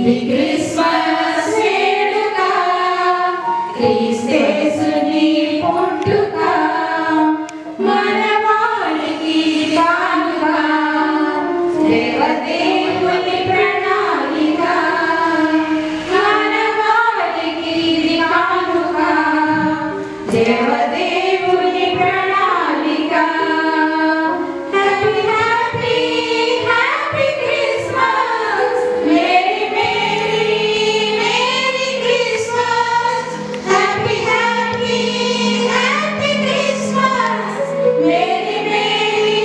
ఇది క్రిస్మస్ వేడుక, క్రీస్తేసుని పుట్టుక, మనవానికి కానుక, దేవదేవుని ప్రణాళిక, మనవానికి కానుక, దేవదేవుని ప్రణాళిక. Happy happy happy Christmas, merry merry merry Christmas. Happy happy happy Christmas, merry merry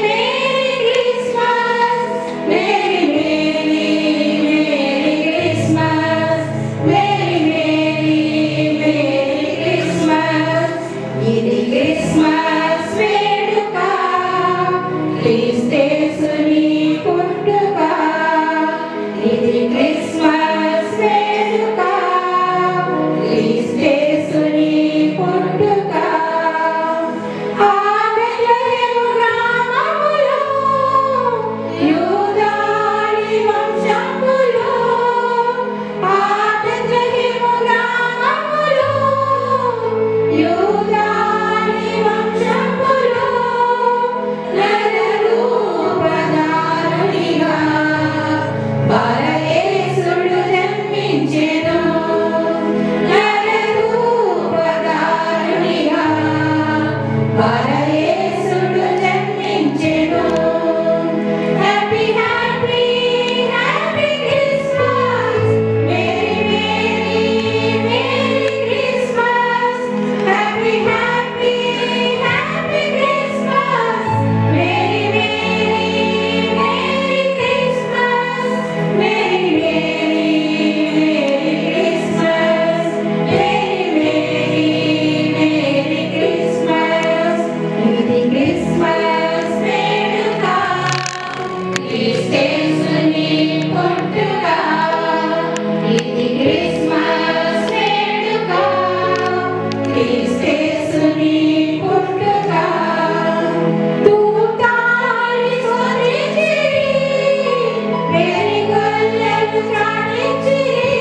merry Christmas. Merry merry merry Christmas, merry merry merry Christmas. ఇది క్రిస్మస్ వేడుక, క్రీస్తేసుని పుట్టుక. ఇది క్రిస్మస్ వేడుక, క్రీస్తేసుని పుట్టుక. ఆ బెత్లెహేము గ్రామములో, యూదాని వంశములో, ఆ బెత్లెహేము గ్రామములో, యూదాని వంశములో, నరరూపధారునిగా బాలయేసుడు జన్మించెను. నరరూపధారునిగా బాలయేసుడు జన్మించెను. Happy happy happy Christmas, merry merry merry Christmas. Happy happy happy Christmas, merry merry merry Christmas. Merry merry merry Christmas, merry merry merry Christmas. ఇది క్రిస్మస్ వేడుక, క్రీస్తేసుని పుట్టుక. ఇది క్రిస్మస్ వేడుక, క్రీస్తేసుని పుట్టుక. దూతాలి స్వరించిరి, వెలిగొల్లలు చాటించిరి,